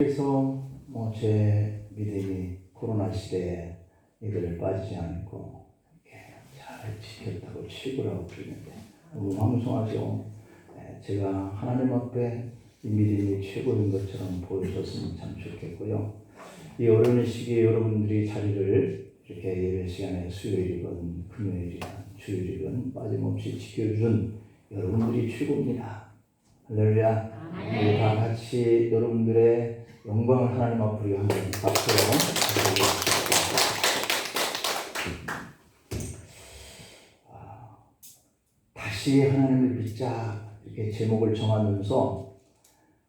그래서 제 믿음이 코로나 시대에 이들을 빠지지 않고 잘 지켰다고 최고라고 부르는데 너무 황송하죠. 제가 하나님 앞에 이 믿음이 최고인 것처럼 보여줬으면 참 좋겠고요. 이 어려운 시기에 여러분들이 자리를 이렇게 예배 시간에 수요일이건 금요일이건 주일이건 빠짐없이 지켜준 여러분들이 최고입니다. 할렐루야. 우리 다 같이 여러분들의 영광을 하나님 앞으로 한번 박수로 다시 하나님을 믿자 이렇게 제목을 정하면서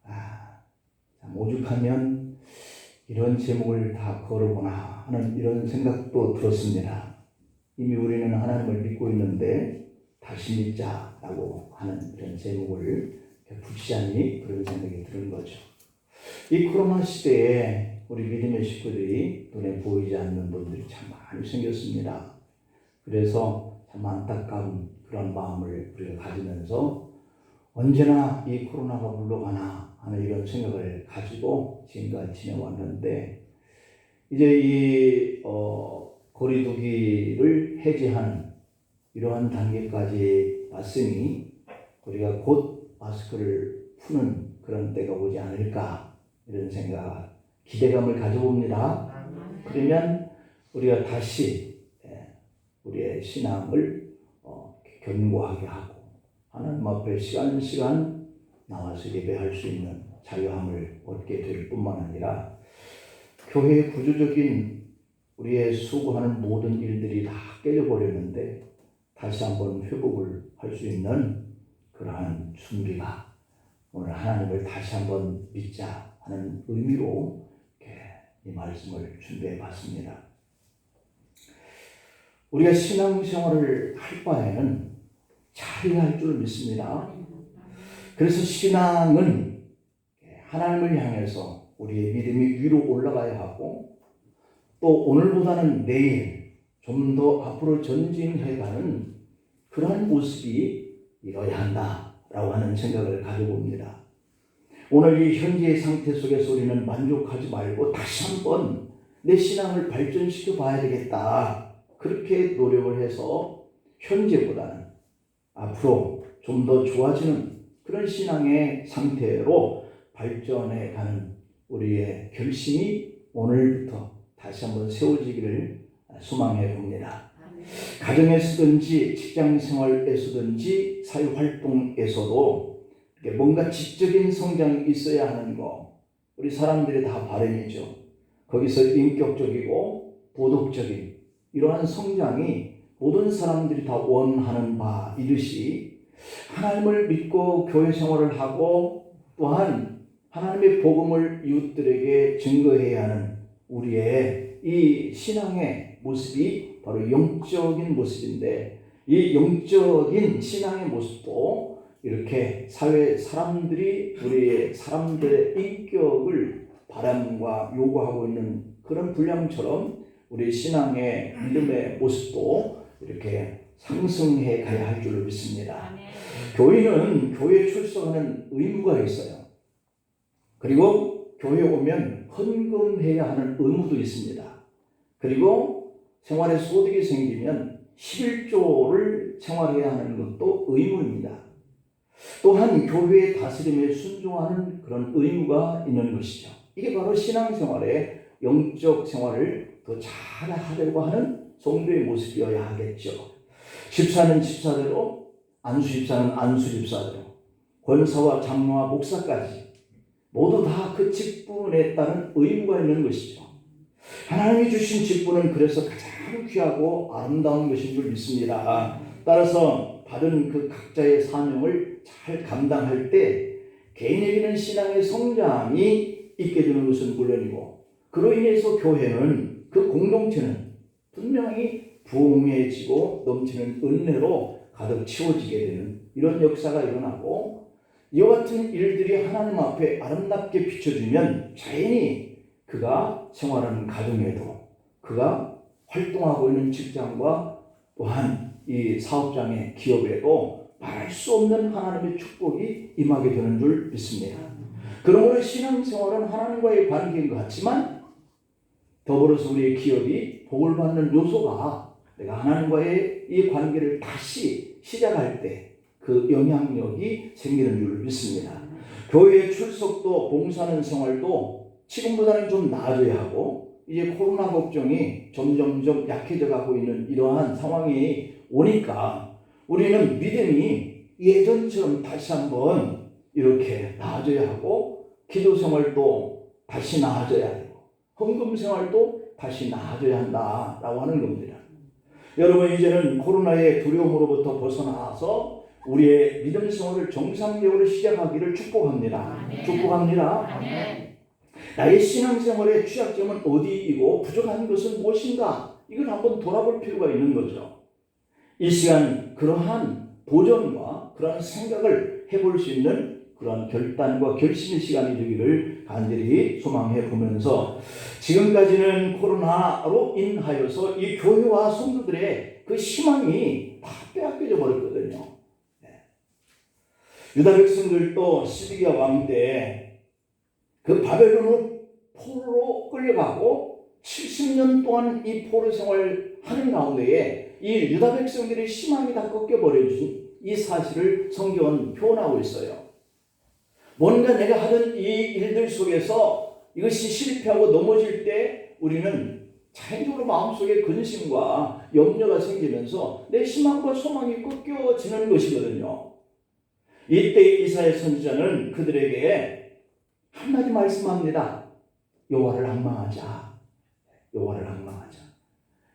참 오죽하면 이런 제목을 다 거르구나 하는 이런 생각도 들었습니다. 이미 우리는 하나님을 믿고 있는데 다시 믿자라고 하는 이런 제목을 불시하니 그런 생각이 드는 거죠. 이 코로나 시대에 우리 믿음의 식구들이 눈에 보이지 않는 분들이 참 많이 생겼습니다. 그래서 참 안타까운 그런 마음을 우리가 가지면서 언제나 이 코로나가 물러가나 하는 이런 생각을 가지고 지금까지 지내왔는데 이제 이 거리두기를 해제하는 이러한 단계까지 왔으니 우리가 곧 마스크를 푸는 그런 때가 오지 않을까 이런 생각, 기대감을 가져봅니다. 그러면 우리가 다시 우리의 신앙을 견고하게 하고 하나님 앞에 시간 나와서 예배할 수 있는 자유함을 얻게 될 뿐만 아니라 교회의 구조적인 우리의 수고하는 모든 일들이 다 깨져버렸는데 다시 한번 회복을 할 수 있는 그러한 준비가 오늘 하나님을 다시 한번 믿자 하는 의미로 이 말씀을 준비해 봤습니다. 우리가 신앙생활을 할 바에는 잘해야 할 줄 믿습니다. 그래서 신앙은 하나님을 향해서 우리의 믿음이 위로 올라가야 하고 또 오늘보다는 내일 좀 더 앞으로 전진해가는 그러한 모습이 이뤄야 한다라고 하는 생각을 가져봅니다. 오늘 이 현재의 상태 속에서 우리는 만족하지 말고 다시 한번 내 신앙을 발전시켜 봐야 되겠다. 그렇게 노력을 해서 현재보다는 앞으로 좀 더 좋아지는 그런 신앙의 상태로 발전해 가는 우리의 결심이 오늘부터 다시 한번 세워지기를 소망해 봅니다. 가정에서든지 직장생활에서든지 사회활동에서도 뭔가 지적인 성장이 있어야 하는 거 우리 사람들이 다 바람이죠. 거기서 인격적이고 도덕적인 이러한 성장이 모든 사람들이 다 원하는 바이듯이 하나님을 믿고 교회 생활을 하고 또한 하나님의 복음을 이웃들에게 증거해야 하는 우리의 이 신앙의 모습이 바로 영적인 모습인데 이 영적인 신앙의 모습도 이렇게 사회 사람들이 우리의 사람들의 인격을 바람과 요구하고 있는 그런 분량처럼 우리 신앙의 믿음의 모습도 이렇게 상승해 가야 할 줄로 믿습니다. 교회는 교회에 출석하는 의무가 있어요. 그리고 교회에 오면 헌금해야 하는 의무도 있습니다. 그리고 생활에 소득이 생기면 11조를 생활해야 하는 것도 의무입니다. 또한 교회의 다스림에 순종하는 그런 의무가 있는 것이죠. 이게 바로 신앙생활의 영적 생활을 더 잘하려고 하는 성도의 모습이어야 하겠죠. 집사는 집사대로, 안수집사는 안수집사대로, 권사와 장로와 목사까지 모두 다 그 직분에 따른 의무가 있는 것이죠. 하나님이 주신 직분은 그래서 가장 귀하고 아름다운 것인 줄 믿습니다. 따라서 받은 그 각자의 사명을 잘 감당할 때 개인에게는 신앙의 성장이 있게 되는 것은 물론이고 그로 인해서 교회는 그 공동체는 분명히 부흥해지고 넘치는 은혜로 가득 채워지게 되는 이런 역사가 일어나고 이와 같은 일들이 하나님 앞에 아름답게 비춰지면 자연히 그가 생활하는 가정에도 그가 활동하고 있는 직장과 또한 이 사업장의 기업에도 말할 수 없는 하나님의 축복이 임하게 되는 줄 믿습니다. 그러므로 신앙생활은 하나님과의 관계인 것 같지만 더불어서 우리의 기업이 복을 받는 요소가 내가 하나님과의 이 관계를 다시 시작할 때 그 영향력이 생기는 줄 믿습니다. 교회 출석도 봉사하는 생활도 지금보다는 좀 나아져야 하고 이제 코로나 걱정이 점점점 약해져 가고 있는 이러한 상황이 오니까 우리는 믿음이 예전처럼 다시 한번 이렇게 나아져야 하고 기도 생활도 다시 나아져야 되고 헌금 생활도 다시 나아져야 한다라고 하는 겁니다. 여러분 이제는 코로나의 두려움으로부터 벗어나서 우리의 믿음 생활을 정상적으로 시작하기를 축복합니다. 아멘. 축복합니다. 아멘. 나의 신앙생활의 취약점은 어디이고 부족한 것은 무엇인가? 이걸 한번 돌아볼 필요가 있는 거죠. 이 시간 그러한 도전과 그러한 생각을 해볼 수 있는 그러한 결단과 결심의 시간이 되기를 간절히 소망해 보면서 지금까지는 코로나로 인하여서 이 교회와 성도들의 그 희망이 다 빼앗겨져 버렸거든요. 유다 백성들도 시드기야 왕 때 그 바벨론으로 포로로 끌려가고 70년 동안 이 포로 생활을 하는 가운데에 이 유다 백성들의 희망이 다 꺾여버려진 이 사실을 성경은 표현하고 있어요. 뭔가 내가 하던 이 일들 속에서 이것이 실패하고 넘어질 때 우리는 자연적으로 마음속에 근심과 염려가 생기면서 내 희망과 소망이 꺾여지는 것이거든요. 이때 이사야 선지자는 그들에게 한마디 말씀합니다. 여호와를 앙망하자. 여호와를 앙망하자.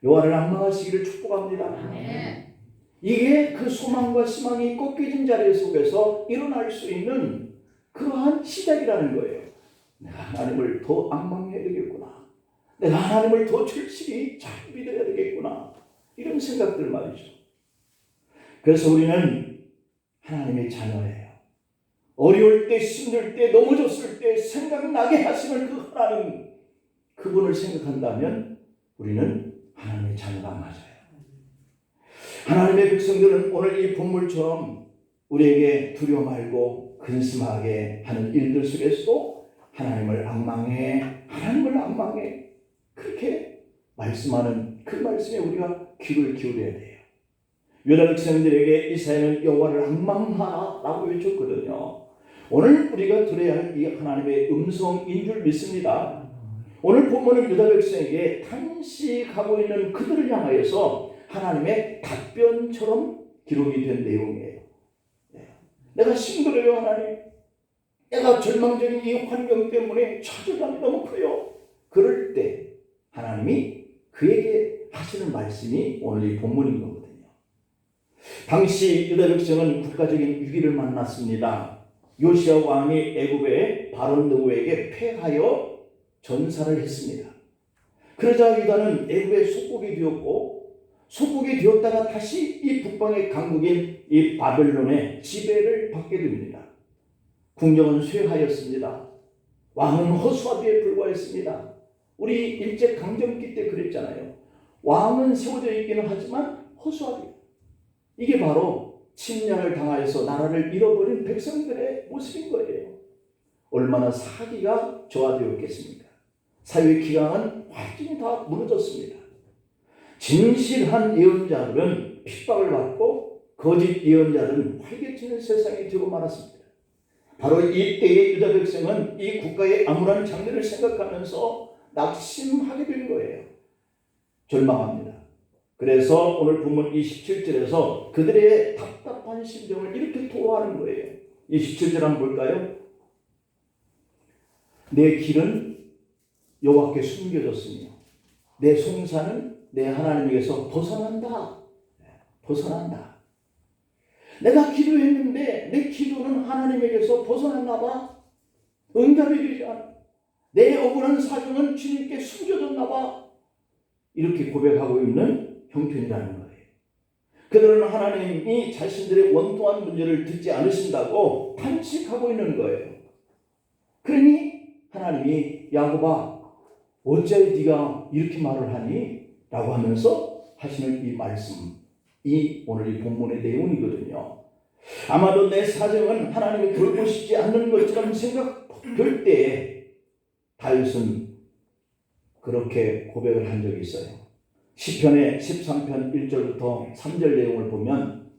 여호와를 앙망하시기를 축복합니다. 네. 이게 그 소망과 희망이 꺾여진 자리 속에서 일어날 수 있는 그러한 시작이라는 거예요. 내가 하나님을 더 앙망해야 되겠구나. 내가 하나님을 더 절실히 잘 믿어야 되겠구나. 이런 생각들 말이죠. 그래서 우리는 하나님의 자녀예요. 어려울 때, 힘들 때, 넘어졌을 때 생각나게 하시는 그 하나님, 그분을 생각한다면 우리는 하나님의 자녀가 맞아요. 하나님의 백성들은 오늘 이 본물처럼 우리에게 두려워 말고 근심하게 하는 일들 속에서도 하나님을 앙망해, 하나님을 앙망해, 그렇게 말씀하는 그 말씀에 우리가 귀를 기울여야 돼요. 유다 백성들에게 이사야는 여호와를 앙망하라고 외쳤거든요. 오늘 우리가 들어야 할 이 하나님의 음성인 줄 믿습니다. 오늘 본문은 유다 백성에게 탄식하고 있는 그들을 향하여서 하나님의 답변처럼 기록이 된 내용이에요. 내가 힘들어요 하나님. 내가 절망적인 이 환경 때문에 좌절감이 너무 커요. 그럴 때 하나님이 그에게 하시는 말씀이 오늘 이 본문인 거거든요. 당시 유다 백성은 국가적인 위기를 만났습니다. 요시야 왕이 애굽의 바론 느고에게 패하여 전사를 했습니다. 그러자 유다는 애굽의 속국이 되었고 속국이 되었다가 다시 이 북방의 강국인 이 바벨론의 지배를 받게 됩니다. 궁정은 쇠하였습니다. 왕은 허수아비에 불과했습니다. 우리 일제 강점기 때 그랬잖아요. 왕은 세워져 있기는 하지만 허수아비. 이게 바로 침략을 당하여서 나라를 잃어버린 백성들의 모습인 거예요. 얼마나 사기가 저하되었겠습니까? 사회의 기강은 완전히 다 무너졌습니다. 진실한 예언자들은 핍박을 받고 거짓 예언자들은 활개치는 세상이 되고 말았습니다. 바로 이때의 유다 백성은 이 국가의 암울한 장래를 생각하면서 낙심하게 된 거예요. 절망합니다. 그래서 오늘 본문 27절에서 그들의 답답한 심정을 이렇게 토로하는 거예요. 27절 한번 볼까요? 내 길은 여호와께 숨겨졌으며 내 송사는 내 하나님에게서 벗어난다. 벗어난다. 내가 기도했는데 내 기도는 하나님에게서 벗어났나 봐. 응답이 되지 않아. 내 억울한 사정은 주님께 숨겨졌나 봐. 이렇게 고백하고 있는 형편이라는 거예요. 그들은 하나님이 자신들의 원통한 문제를 듣지 않으신다고 탄식하고 있는 거예요. 그러니 하나님이 야곱아 어찌하여 네가 이렇게 말을 하니? 라고 하면서 하시는 이 말씀이 오늘 이 본문의 내용이거든요. 아마도 내 사정은 하나님이 돌보시지 않는 것처럼 생각될 때 다윗은 그렇게 고백을 한 적이 있어요. 시편의 13편 1절부터 3절 내용을 보면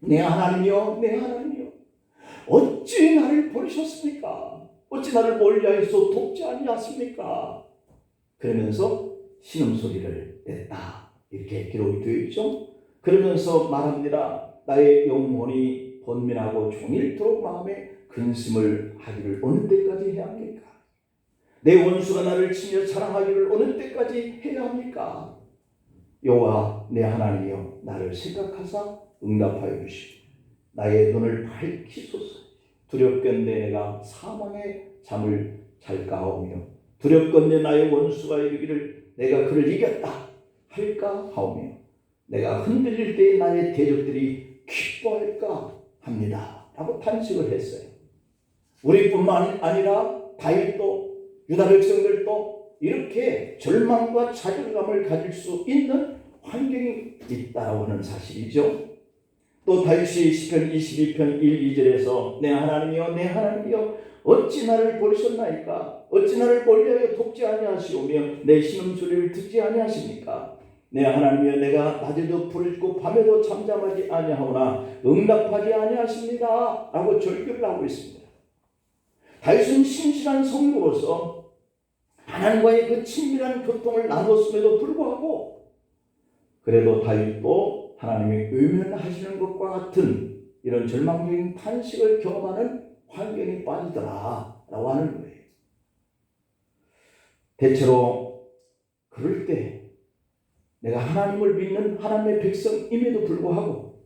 내 하나님이여 내 하나님이여 어찌 나를 버리셨습니까? 어찌 나를 멀리하여서 돕지 아니하십니까? 그러면서 신음소리를 냈다. 이렇게 기록이 되어 있죠. 그러면서 말합니다. 나의 영혼이 번민하고 종일토록 마음에 근심을 하기를 어느 때까지 해야 합니까? 내 원수가 나를 치며 자랑하기를 어느 때까지 해야 합니까? 여호와 내 하나님이여 나를 생각하사 응답하여 주시고 나의 눈을 밝히소서. 두렵건대 내가 사망의 잠을 잘까 하오며 두렵건대 나의 원수가 이르기를 내가 그를 이겼다 할까 하오며 내가 흔들릴 때에 나의 대적들이 기뻐할까 합니다 라고 탄식을 했어요. 우리뿐만 아니라 다윗도 유다 백성들도 이렇게 절망과 좌절감을 가질 수 있는 환경이 있다고 하는 사실이죠. 또 다윗이 시편 22편 1, 2절에서 내 하나님이여 내 하나님이여 어찌 나를 버리셨나이까? 어찌 나를 멀리하여 돕지 아니하시오며 내 신음소리를 듣지 아니하십니까? 내 하나님이여 내가 낮에도 부르짖고 밤에도 잠잠하지 아니하오나 응답하지 아니하십니다 라고 절규를 하고 있습니다. 다윗은 신실한 성도로서 하나님과의 그 친밀한 교통을 나눴음에도 불구하고 그래도 다윗도 하나님이 외면하시는 것과 같은 이런 절망적인 탄식을 경험하는 환경에 빠지더라 라고 하는 거예요. 대체로 그럴 때 내가 하나님을 믿는 하나님의 백성임에도 불구하고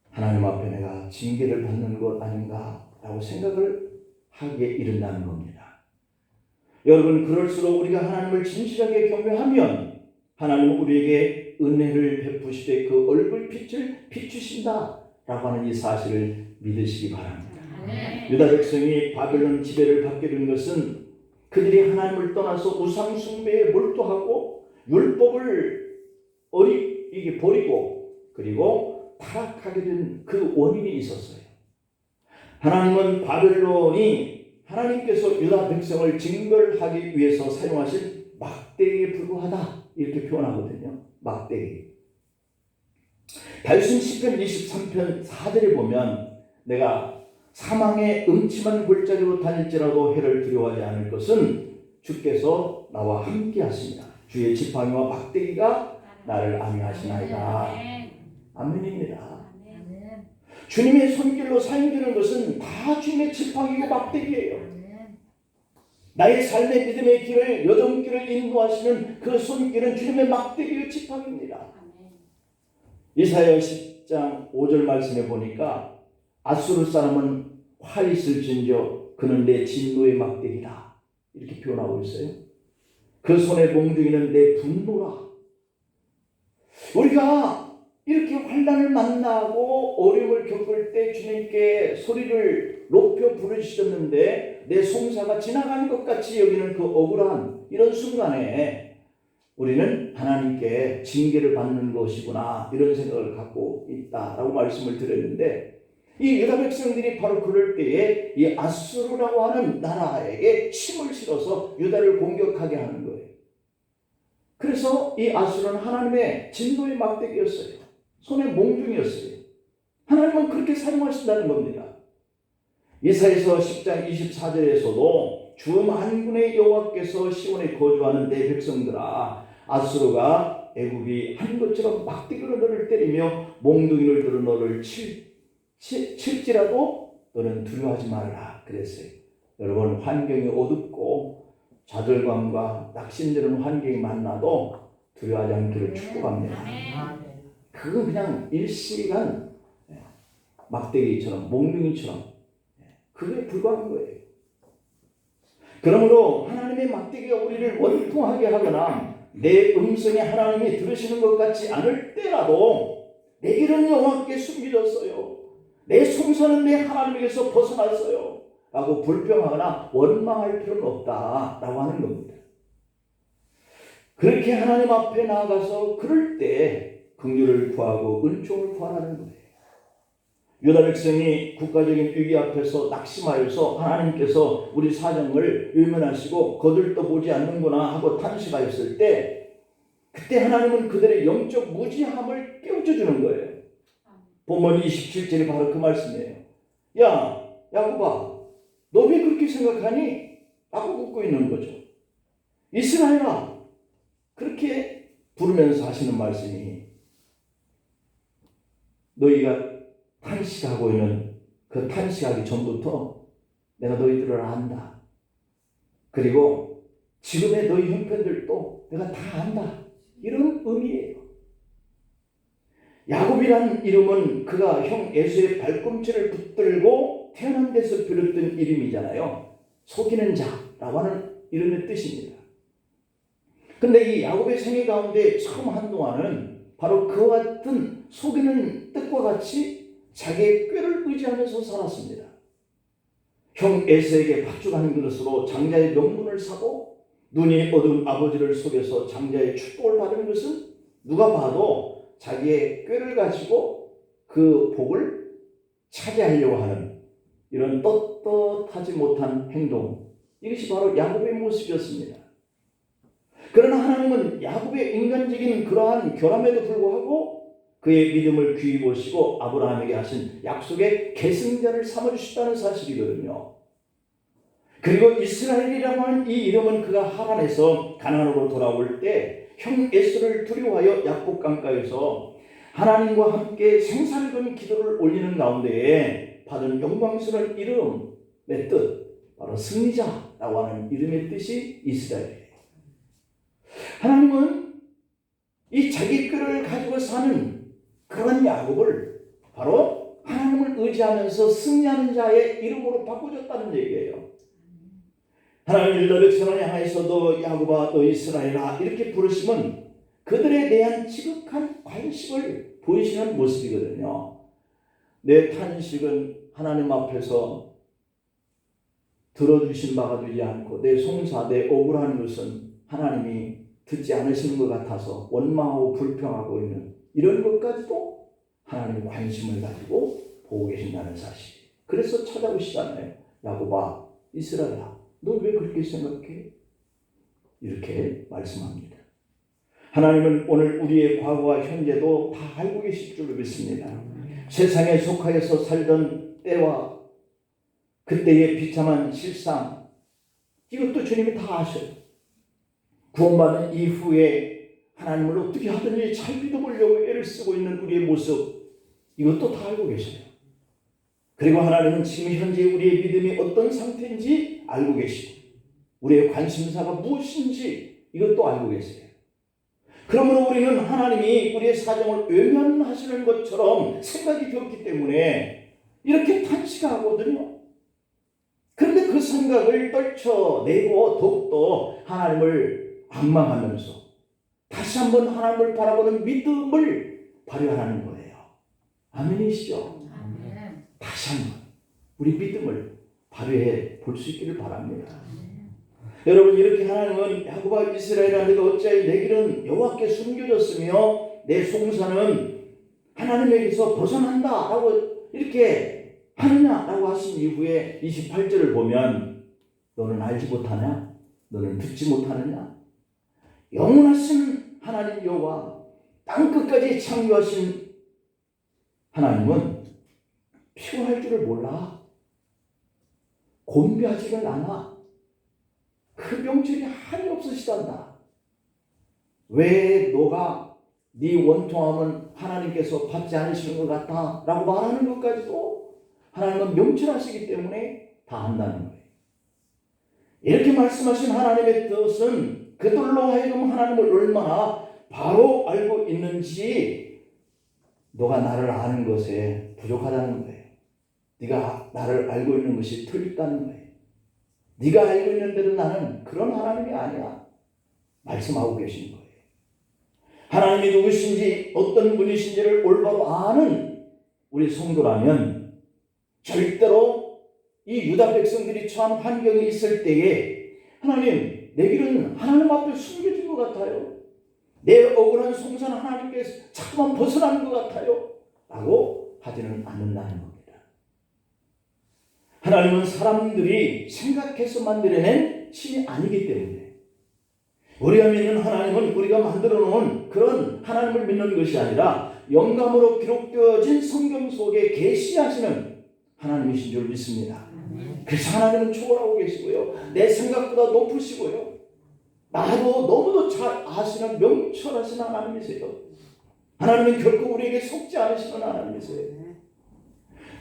하나님 앞에 내가 징계를 받는 것 아닌가 라고 생각을 하게 이른다는 겁니다. 여러분, 그럴수록 우리가 하나님을 진실하게 경배하면 하나님은 우리에게 은혜를 베푸시되 그 얼굴빛을 비추신다 라고 하는 이 사실을 믿으시기 바랍니다. 유다 백성이 바벨론 지배를 받게 된 것은 그들이 하나님을 떠나서 우상 숭배에 몰두하고 율법을 버리고 그리고 타락하게 된 그 원인이 있었어요. 하나님은 바벨론이 하나님께서 유다 백성을 징벌하기 위해서 사용하신 막대기에 불과하다 이렇게 표현하거든요. 막대기. 다윗은 시편 23편 4절에 보면 내가 사망의 음침한 골짜기로 다닐지라도 해를 두려워하지 않을 것은 주께서 나와 함께 하십니다. 주의 지팡이와 막대기가 나를 안위하시나이다. 아멘입니다. 주님의 손길로 사용되는 것은 다 주님의 지팡이고 막대기예요. 나의 삶의 믿음의 길을 여정길을 인도하시는 그 손길은 주님의 막대기의 지팡이입니다. 이사야 10장 5절 말씀에 보니까 아수르 사람은 활이 있을진저 그는 내 진노의 막대기다 이렇게 표현하고 있어요. 그 손의 몽둥이는 내 분노라. 우리가 이렇게 환난을 만나고 어려움을 겪을 때 주님께 소리를 높여 부르시셨는데 내 송사가 지나가는 것 같이 여기는 그 억울한 이런 순간에 우리는 하나님께 징계를 받는 것이구나 이런 생각을 갖고 있다라고 말씀을 드렸는데 이 유다 백성들이 바로 그럴 때에 이 아수르라고 하는 나라에게 힘을 실어서 유다를 공격하게 하는 거예요. 그래서 이 아수르는 하나님의 진노의 막대기였어요. 손의 몽둥이였어요. 하나님은 그렇게 사용하신다는 겁니다. 이사야서 10장 24절에서도 주 만군의 여호와께서 시온에 거주하는 내 백성들아 아수르가 애굽이 한 것처럼 막대기로 너를 때리며 몽둥이를 들어 너를 칠지라도 너는 두려워하지 말라 그랬어요. 여러분, 환경이 어둡고 좌절감과 낙심되는 환경이 만나도 두려워하지 않기를 축복합니다. 그건 그냥 일시간 막대기처럼 몽둥이처럼 그게 불과한 거예요. 그러므로 하나님의 막대기가 우리를 원통하게 하거나 내 음성에 하나님이 들으시는 것 같지 않을 때라도 내 길은 여호와께 숨겨졌어요. 내 송사는 내 하나님에게서 벗어났어요. 라고 불평하거나 원망할 필요는 없다라고 하는 겁니다. 그렇게 하나님 앞에 나아가서 그럴 때 긍휼을 구하고 은총을 구하라는 거예요. 유다 백성이 국가적인 위기 앞에서 낙심하여서 하나님께서 우리 사정을 외면하시고 거들떠보지 않는구나 하고 탄식하였을 때, 그때 하나님은 그들의 영적 무지함을 깨우쳐 주는 거예요. 본문 27절이 바로 그 말씀이에요. 야, 야곱아, 너 왜 그렇게 생각하니? 라고 묻고 있는 거죠. 이스라엘아, 그렇게 부르면서 하시는 말씀이, 너희가 탄식하고 있는 그 탄식하기 전부터 내가 너희들을 안다. 그리고 지금의 너희 형편들도 내가 다 안다. 이런 의미예요. 야곱이라는 이름은 그가 형 에서의 발꿈치를 붙들고 태어난 데서 비롯된 이름이잖아요. 속이는 자라고 하는 이름의 뜻입니다. 근데 이 야곱의 생애 가운데 처음 한동안은 바로 그와 같은 속이는 뜻과 같이 자기의 꾀를 의지하면서 살았습니다. 형 에서에게 팥죽1 그릇으로 장자의 명분을 사고 눈이 어두운 아버지를 속여서 장자의 축복을 받은 것은 누가 봐도 자기의 꾀를 가지고 그 복을 차지하려고 하는 이런 떳떳하지 못한 행동, 이것이 바로 야곱의 모습이었습니다. 그러나 하나님은 야곱의 인간적인 그러한 결함에도 불구하고 그의 믿음을 귀히 보시고 아브라함에게 하신 약속의 계승자를 삼아주셨다는 사실이거든요. 그리고 이스라엘이라고 하는 이 이름은 그가 하란에서 가나안으로 돌아올 때 형 에서를 두려워하여 야복 강가에서 하나님과 함께 생사를 건 기도를 올리는 가운데에 받은 영광스러운 이름의 뜻, 바로 승리자라고 하는 이름의 뜻이 이스라엘이에요. 하나님은 이 자기 꾀를 가지고 사는 그런 야곱을 바로 하나님을 의지하면서 승리하는 자의 이름으로 바꿔줬다는 얘기예요. 하나님 유다 백성을 향해서도 야곱아 너 이스라엘아 이렇게 부르시면 그들에 대한 지극한 관심을 보이시는 모습이거든요. 내 탄식은 하나님 앞에서 들어주신 바가 되지 않고 내 송사, 내 억울한 것은 하나님이 듣지 않으시는 것 같아서 원망하고 불평하고 있는 이런 것까지도 하나님의 관심을 가지고 보고 계신다는 사실. 그래서 찾아오시잖아요. 야곱아, 이스라엘아, 너 왜 그렇게 생각해? 이렇게 말씀합니다. 하나님은 오늘 우리의 과거와 현재도 다 알고 계실 줄로 믿습니다. 세상에 속하여서 살던 때와 그때의 비참한 실상, 이것도 주님이 다 아셔요. 구원받은 이후에 하나님을 어떻게 하든지 잘 믿어보려고 애를 쓰고 있는 우리의 모습, 이것도 다 알고 계셔요. 그리고 하나님은 지금 현재 우리의 믿음이 어떤 상태인지 알고 계시고 우리의 관심사가 무엇인지 이것도 알고 계세요. 그러므로 우리는 하나님이 우리의 사정을 외면하시는 것처럼 생각이 되었기 때문에 이렇게 탄식하거든요. 그런데 그 생각을 떨쳐내고 더욱더 하나님을 앙망하면서 다시 한번 하나님을 바라보는 믿음을 발휘하는 거예요. 아멘이시죠? 아멘. 다시 한번 우리 믿음을 발휘해 볼 수 있기를 바랍니다. 여러분, 이렇게 하나님은 야곱아 이스라엘아 내가 어찌하여 내 길은 여호와께 숨겨졌으며 내 송사는 하나님에게서 벗어난다 라고 이렇게 하느냐라고 하신 이후에 28절을 보면 너는 알지 못하냐? 너는 듣지 못하느냐? 영원하신 하나님 여호와 땅끝까지 창조하신 하나님은 피곤할 줄을 몰라. 곤비하지를 않아. 그 명철이 한이 없으시단다. 왜 너가 네 원통함은 하나님께서 받지 않으시는 것 같다 라고 말하는 것까지도 하나님은 명철하시기 때문에 다 한다는 거예요. 이렇게 말씀하신 하나님의 뜻은 그들로 하여금 하나님을 얼마나 바로 알고 있는지 너가 나를 아는 것에 부족하다는 거예요. 네가 나를 알고 있는 것이 틀렸다는 거예요. 네가 알고 있는 대로 나는 그런 하나님이 아니야. 말씀하고 계신 거예요. 하나님이 누구신지 어떤 분이신지를 올바로 아는 우리 성도라면 절대로 이 유다 백성들이 처한 환경에 있을 때에 하나님 내 길은 하나님 앞에 숨겨진 것 같아요. 내 억울한 송사는 하나님께서 자꾸만 벗어나는 것 같아요 라고 하지는 않는다는 겁니다. 하나님은 사람들이 생각해서 만들어낸 신이 아니기 때문에 우리가 믿는 하나님은 우리가 만들어 놓은 그런 하나님을 믿는 것이 아니라 영감으로 기록되어진 성경 속에 계시하시는 하나님이신 줄 믿습니다. 그래서 하나님은 초월하고 계시고요. 내 생각보다 높으시고요. 나도 너무도 잘 아시는 명철하신 하나님이세요. 하나님은 결코 우리에게 속지 않으시는 하나님이세요.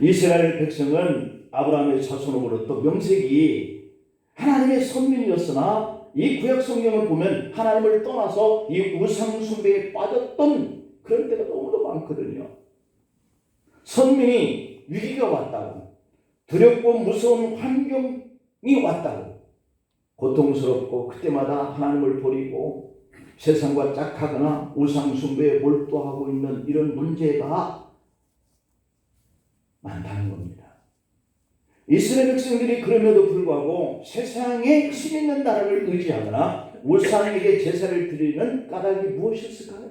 이스라엘 백성은 아브라함의 자손으로부터 명색이 하나님의 선민이었으나 이 구약 성경을 보면 하나님을 떠나서 이 우상 숭배에 빠졌던 그런 때가 너무도 많거든요. 선민이 위기가 왔다고, 두렵고 무서운 환경이 왔다고, 고통스럽고 그때마다 하나님을 버리고 세상과 짝하거나 우상 숭배에 몰두하고 있는 이런 문제가 많다는 겁니다. 이스라엘 백성들이 그럼에도 불구하고 세상에 신 있는 나라를 의지하거나 우상에게 제사를 드리는 까닭이 무엇이었을까요?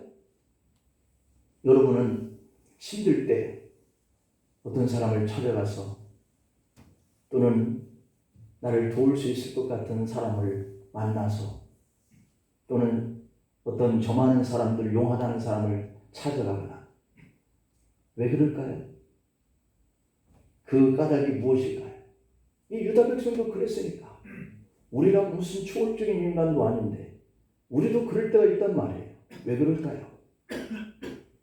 여러분은 힘들 때 어떤 사람을 찾아가서 또는 나를 도울 수 있을 것 같은 사람을 만나서 또는 어떤 저 많은 사람들, 용하다는 사람을 찾아가거나 왜 그럴까요? 그 까닭이 무엇일까요? 이 유다 백성도 그랬으니까. 우리가 무슨 초월적인 인간도 아닌데 우리도 그럴 때가 있단 말이에요. 왜 그럴까요?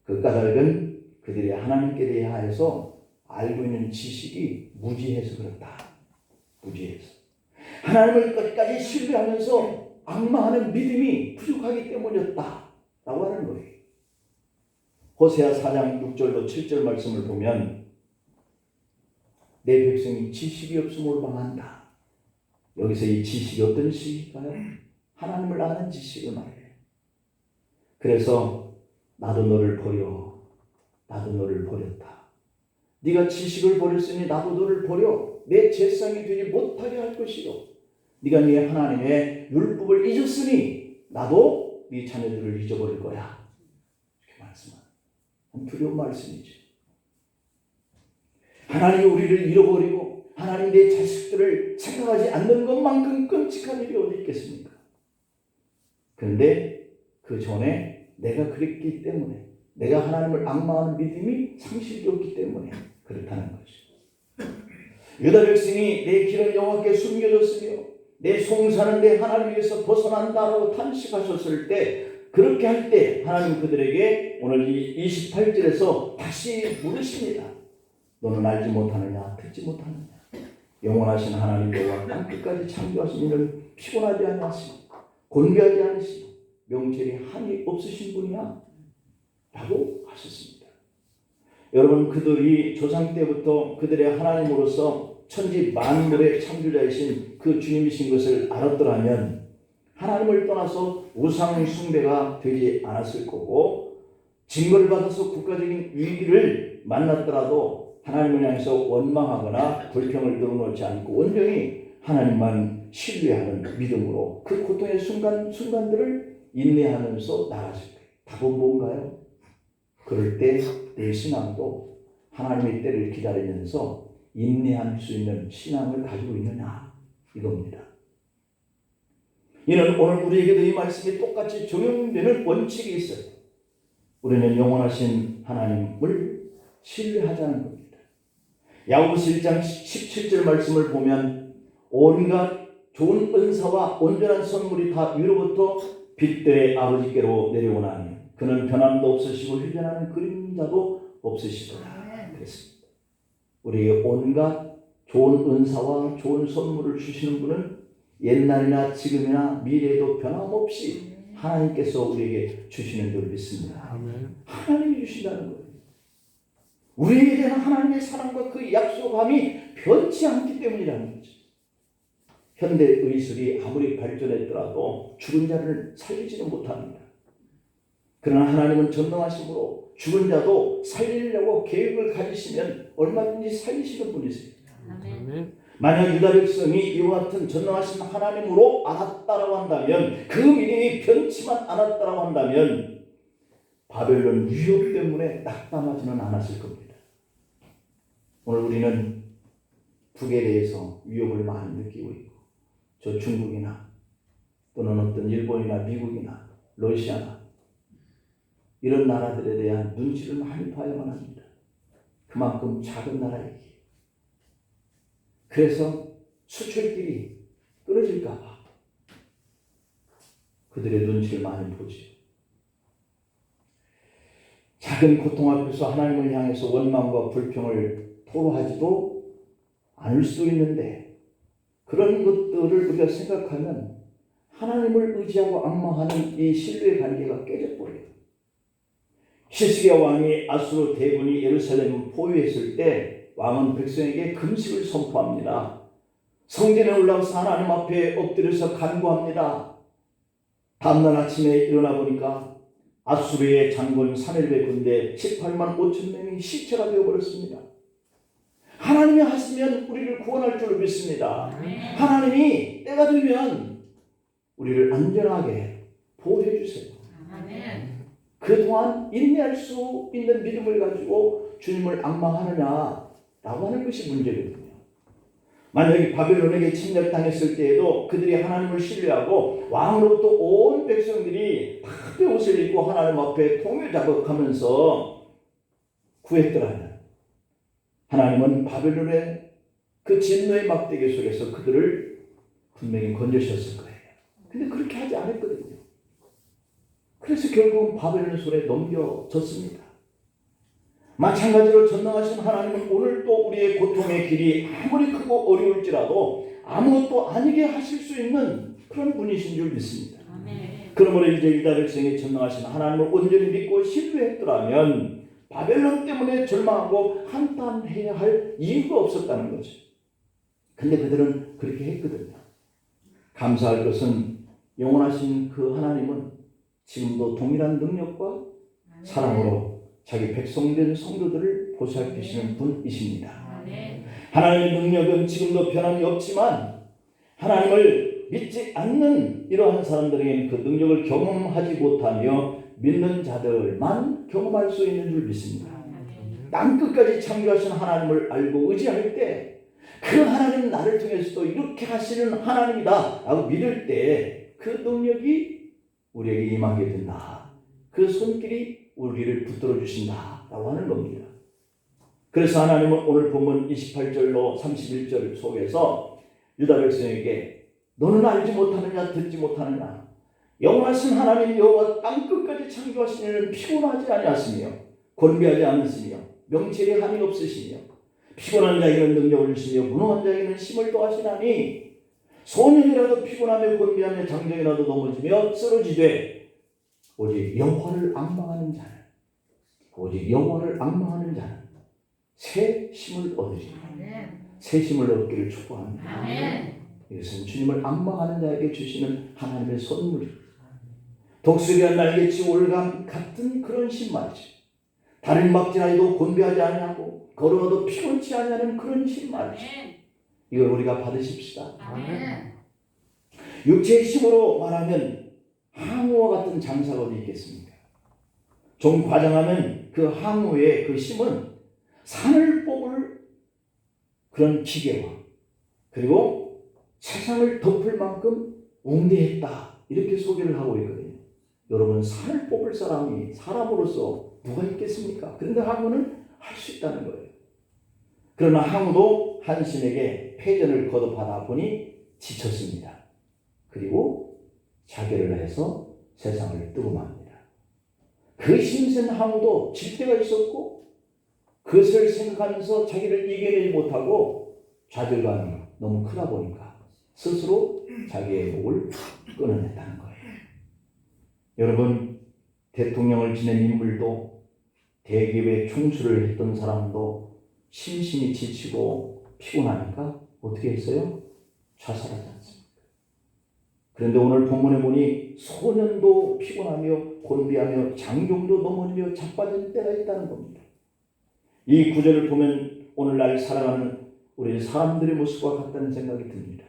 그 까닭은 그들이 하나님께 대하여서 알고 있는 지식이 무지해서 그렇다. 무지해서. 하나님을 끝까지 신뢰하면서 악마하는 믿음이 부족하기 때문이었다. 라고 하는 거예요. 호세아 4장 6절로 7절 말씀을 보면 내 백성이 지식이 없음으로 망한다. 여기서 이 지식이 어떤 지식일까요? 하나님을 아는 지식을 말해요. 그래서 나도 너를 버려. 나도 너를 버렸다. 네가 지식을 버렸으니 나도 너를 버려. 내 제상이 되지 못하게 할 것이요. 네가 네 하나님의 율법을 잊었으니 나도 네 자녀들을 잊어버릴 거야. 이렇게 말씀하는 두려운 말씀이죠. 하나님이 우리를 잃어버리고 하나님 내 자식들을 생각하지 않는 것만큼 끔찍한 일이 어디 있겠습니까? 그런데 그 전에 내가 그랬기 때문에 내가 하나님을 악마하는 믿음이 상실되었기 때문에 그렇다는 거죠. 유다 백성이 내 길은 여호와께 숨겨졌으며 내 송사는 내 하나님에게서 벗어난다라고 탄식하셨을 때 그렇게 할 때 하나님 그들에게 오늘 이 28절에서 다시 물으십니다. 너는 알지 못하느냐 듣지 못하느냐 영원하신 하나님 여호와 땅끝까지 창조하신 이는 피곤하지 않으시고 곤비하지 않으시고 명철이 한이 없으신 분이야 라고 하셨습니다. 여러분 그들이 조상 때부터 그들의 하나님으로서 천지 만물의 창조자이신 그 주님이신 것을 알았더라면 하나님을 떠나서 우상 숭배가 되지 않았을 거고 징벌을 받아서 국가적인 위기를 만났더라도 하나님을 향해서 원망하거나 불평을 늘어놓지 않고 온전히 하나님만 신뢰하는 믿음으로 그 고통의 순간들을 인내하면서 나가실 거예요. 답은 뭔가요? 그럴 때 내 신앙도 하나님의 때를 기다리면서 인내할 수 있는 신앙을 가지고 있느냐 이겁니다. 이는 오늘 우리에게도 이 말씀이 똑같이 적용되는 원칙이 있어요. 우리는 영원하신 하나님을 신뢰하자는 겁니다. 야고보서 1장 17절 말씀을 보면 온갖 좋은 은사와 온전한 선물이 다 위로부터 빛들의 아버지께로 내려오나니 그는 변함도 없으시고 휴전하는 그림자도 없으시더라 그랬습니다. 우리에게 온갖 좋은 은사와 좋은 선물을 주시는 분은 옛날이나 지금이나 미래에도 변함없이 하나님께서 우리에게 주시는 줄 믿습니다. 아멘. 하나님이 주신다는 거예요. 우리에게 대한 하나님의 사랑과 그 약속함이 변치 않기 때문이라는 거죠. 현대 의술이 아무리 발전했더라도 죽은 자를 살리지는 못합니다. 그러나 하나님은 전능하심으로 죽은 자도 살리려고 계획을 가지시면 얼마든지 살리시는 분이세요. 아멘. 만약 유다 백성이 이와 같은 전능하신 하나님으로 알았다라고 한다면 그 믿음이 변치만 않았다라고 한다면 바벨론 위협 때문에 낙담하지는 않았을 겁니다. 오늘 우리는 북에 대해서 위협을 많이 느끼고 있고, 저 중국이나 또는 어떤 일본이나 미국이나 러시아나 이런 나라들에 대한 눈치를 많이 봐야만 합니다. 그만큼 작은 나라이기에. 그래서 수출길이 끊어질까 봐 그들의 눈치를 많이 보지. 작은 고통 앞에서 하나님을 향해서 원망과 불평을 토로하지도 않을 수 있는데, 그런 것들을 우리가 생각하면 하나님을 의지하고 앙망하는 이 신뢰의 관계가 깨져버려요. 히스기야 왕이 아수르 대군이 예루살렘을 포위했을 때 왕은 백성에게 금식을 선포합니다. 성전에 올라가서 하나님 앞에 엎드려서 간구합니다. 다음날 아침에 일어나 보니까 아수르의 장군 사멜의 군대 18만 5천 명이 시체가 되어버렸습니다. 하나님이 하시면 우리를 구원할 줄 믿습니다. 하나님이 때가 되면 우리를 안전하게 보호해 주세요. 그동안 인내할 수 있는 믿음을 가지고 주님을 앙망하느냐라고 하는 것이 문제거든요. 만약에 바벨론에게 침략당했을 때에도 그들이 하나님을 신뢰하고 왕으로부터 온 백성들이 다 옷을 입고 하나님 앞에 통일 작업하면서 구했더라면, 하나님은 바벨론의 그 진노의 막대기 속에서 그들을 분명히 건져셨을 거예요. 근데 그렇게 하지 않았거든요. 그래서 결국은 바벨론 손에 넘겨졌습니다. 마찬가지로 전능하신 하나님은 오늘 또 우리의 고통의 길이 아무리 크고 어려울지라도 아무것도 아니게 하실 수 있는 그런 분이신 줄 믿습니다. 그러므로 이제 유다 백성이 전능하신 하나님을 온전히 믿고 신뢰했더라면 바벨론 때문에 절망하고 한탄해야 할 이유가 없었다는 거죠. 근데 그들은 그렇게 했거든요. 감사할 것은 영원하신 그 하나님은 지금도 동일한 능력과 사랑으로 자기 백성된 성도들을 보살피시는 분이십니다. 하나님의 능력은 지금도 변함이 없지만 하나님을 믿지 않는 이러한 사람들에게는 그 능력을 경험하지 못하며 믿는 자들만 경험할 수 있는 줄 믿습니다. 땅끝까지 창조하신 하나님을 알고 의지할 때 그 하나님 나를 통해서도 이렇게 하시는 하나님이다 라고 믿을 때 그 능력이 우리에게 임하게 된다. 그 손길이 우리를 붙들어 주신다 라고 하는 겁니다. 그래서 하나님은 오늘 본문 28절로 31절 속에서 유다 백성에게 너는 알지 못하느냐 듣지 못하느냐 영원하신 하나님 여호와 땅끝까지 창조하신 이는 피곤하지 아니하시며 곤비하지 않으시며 명철이 한이 없으시며 피곤한 자에게는 능력을 주시며 무능한 자에게는 힘을 더하시나니 소년이라도 피곤하며 곤비하며 장정이라도 넘어지며 쓰러지되 오직 여호와를 앙망하는 자는 새 힘을 얻으리라. 새 힘을 얻기를 축복합니다. 이것은 주님을 앙망하는 자에게 주시는 하나님의 선물입니다. 독수리와 날개치 올감 같은 그런 힘 말이죠. 다른 막지라도 곤비하지 아니하고 걸어도 피곤치 아니하는 그런 힘 말이죠. 이걸 우리가 받으십시다. 육체의 힘으로 말하면 항우와 같은 장사가 어디 있겠습니까? 좀 과장하면 그 항우의 그 힘은 산을 뽑을 그런 기계와 그리고 세상을 덮을 만큼 웅대했다 이렇게 소개를 하고 있거든요. 여러분, 산을 뽑을 사람이 사람으로서 누가 있겠습니까? 그런데 항우는 할 수 있다는 거예요. 그러나 항우도 한신에게 패전을 거듭하다 보니 지쳤습니다. 그리고 자결을 해서 세상을 뜨고맙니다. 그 힘센 항우도 질 때가 있었고 그것을 생각하면서 자기를 이겨내지 못하고 좌절감이 너무 크다 보니까 스스로 자기의 목을 끊어냈다는 거예요. 여러분, 대통령을 지낸 인물도 대기업에 총수를 했던 사람도 심신이 지치고 피곤하니까 어떻게 했어요? 자살하지 않습니까? 그런데 오늘 본문에 보니 소년도 피곤하며 곤비하며 장종도 넘어지며 자빠진 때가 있다는 겁니다. 이 구절을 보면 오늘날 살아가는 우리 사람들의 모습과 같다는 생각이 듭니다.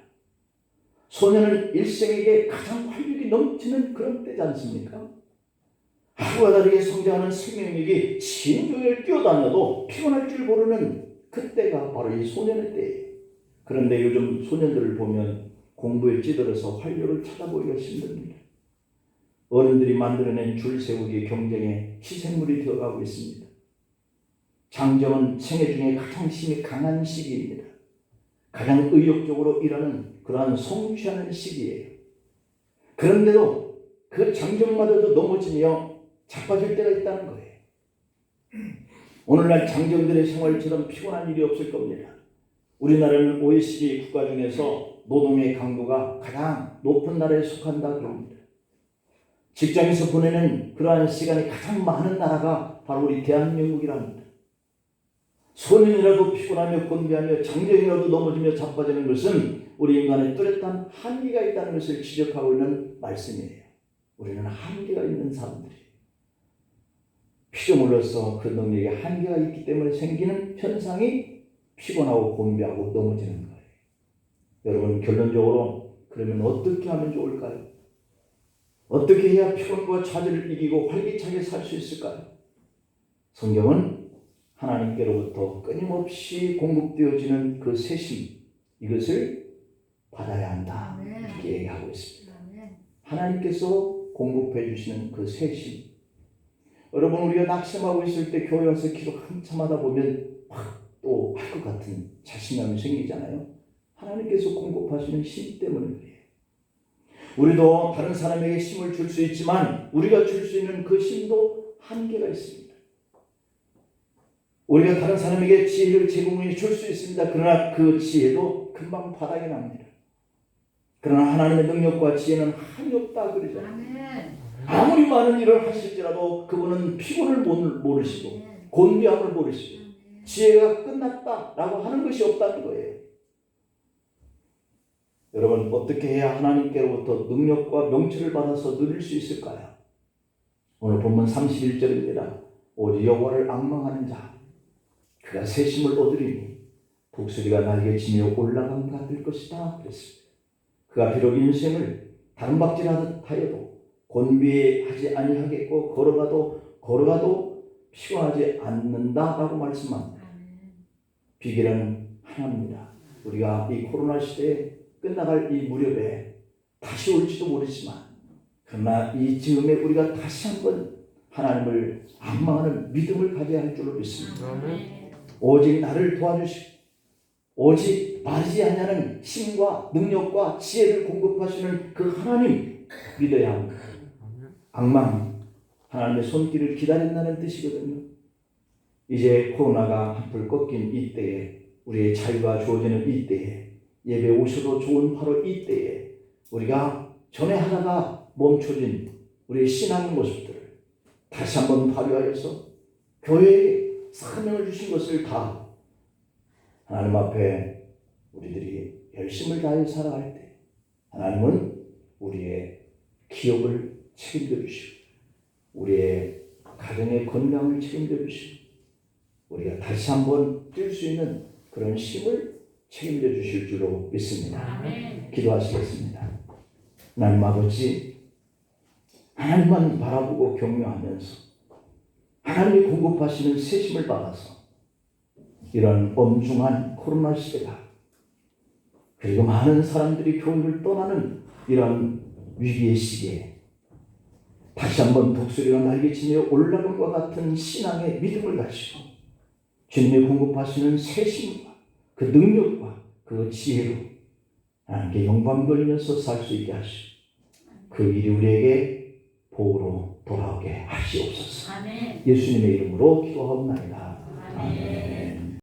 소년은 일생에게 가장 활력이 넘치는 그런 때지 않습니까? 하루와 다르게 성장하는 생명력이 진종을 뛰어다녀도 피곤할 줄 모르는 그때가 바로 이 소년의 때예요. 그런데 요즘 소년들을 보면 공부에 찌들어서 활력을 찾아보기가 힘듭니다. 어른들이 만들어낸 줄 세우기 경쟁에 희생물이 되어가고 있습니다. 장정은 생애 중에 가장 힘이 강한 시기입니다. 가장 의욕적으로 일하는 그러한 성취하는 시기예요. 그런데도 그 장정마저도 넘어지며 자빠질 때가 있다는 거예요. 오늘날 장정들의 생활처럼 피곤한 일이 없을 겁니다. 우리나라는 OECD 국가 중에서 노동의 강도가 가장 높은 나라에 속한다 그럽니다. 직장에서 보내는 그러한 시간이 가장 많은 나라가 바로 우리 대한민국이랍니다. 소년이라도 피곤하며 곤비하며 장정이라도 넘어지며 자빠지는 것은 우리 인간의 뚜렷한 한계가 있다는 것을 지적하고 있는 말씀이에요. 우리는 한계가 있는 사람들이에요. 피조물로서 그 능력에 한계가 있기 때문에 생기는 현상이 피곤하고 곤비하고 넘어지는 거예요. 여러분, 결론적으로 그러면 어떻게 하면 좋을까요? 어떻게 해야 피곤과 좌절을 이기고 활기차게 살 수 있을까요? 성경은 하나님께로부터 끊임없이 공급되어지는 그 세심, 이것을 받아야 한다, 이렇게 얘기하고 있습니다. 하나님께서 공급해 주시는 그 세심. 여러분, 우리가 낙심하고 있을 때 교회 와서 기도 한참 하다 보면 막 또 할 것 같은 자신감이 생기잖아요. 하나님께서 공급하시는 힘 때문에 그래요. 우리도 다른 사람에게 힘을 줄 수 있지만 우리가 줄 수 있는 그 힘도 한계가 있습니다. 우리가 다른 사람에게 지혜를 제공해 줄 수 있습니다. 그러나 그 지혜도 금방 바닥이 납니다. 그러나 하나님의 능력과 지혜는 한이 없다 그러죠. 아무리 많은 일을 하실지라도 그분은 피곤을 모르시고 곤비함을 모르시고 지혜가 끝났다라고 하는 것이 없다는 거예요. 여러분, 어떻게 해야 하나님께로부터 능력과 명철을 받아서 누릴 수 있을까요? 오늘 본문 31절입니다. 오직 여호와를 앙망하는 자, 그가 세심을 얻으리니 독수리가 날개 치며 올라감과 될 것이다 그랬습니다. 그가 비록 인생을 다름박질하듯 하여도 곤비하지 아니하겠고 걸어가도 피곤하지 않는다라고 말씀합니다. 비결은 하나입니다. 우리가 이 코로나 시대에 끝나갈 이 무렵에 다시 올지도 모르지만 그러나 이 즈음에 우리가 다시 한번 하나님을 앙망하는 믿음을 가져야 할 줄로 믿습니다. 오직 나를 도와주시고 오직 마르지 아니하는 힘과 능력과 지혜를 공급하시는 그 하나님 믿어야 합니다. 앙망, 하나님의 손길을 기다린다는 뜻이거든요. 이제 코로나가 한풀 꺾인 이때에, 우리의 자유가 주어지는 이때에, 예배 오셔도 좋은 바로 이때에 우리가 전에 하다가 멈춰진 우리의 신앙의 모습들을 다시 한번 발휘하여서 교회에 사명을 주신 것을 다 하나님 앞에 우리들이 열심을 다해 살아갈 때 하나님은 우리의 기업을 책임져 주시고 우리의 가정의 건강을 책임져 주시고 우리가 다시 한번 뛸 수 있는 그런 힘을 책임져 주실 줄로 믿습니다. 기도하시겠습니다. 하나님 아버지, 하나님만 바라보고 경외하면서 하나님이 공급하시는 세심을 받아서 이런 엄중한 코로나 시대가, 그리고 많은 사람들이 교회를 떠나는 이런 위기의 시기에 다시 한번 독수리가 날개치며 올라감과 같은 신앙의 믿음을 가지고 주님이 공급하시는 세심과 그 능력과 그 지혜로 하나님께 영광 돌리면서 살 수 있게 하시고 그 일이 우리에게 복으로 돌아오게 하시옵소서. 예수님의 이름으로 기도하옵나이다. 아멘.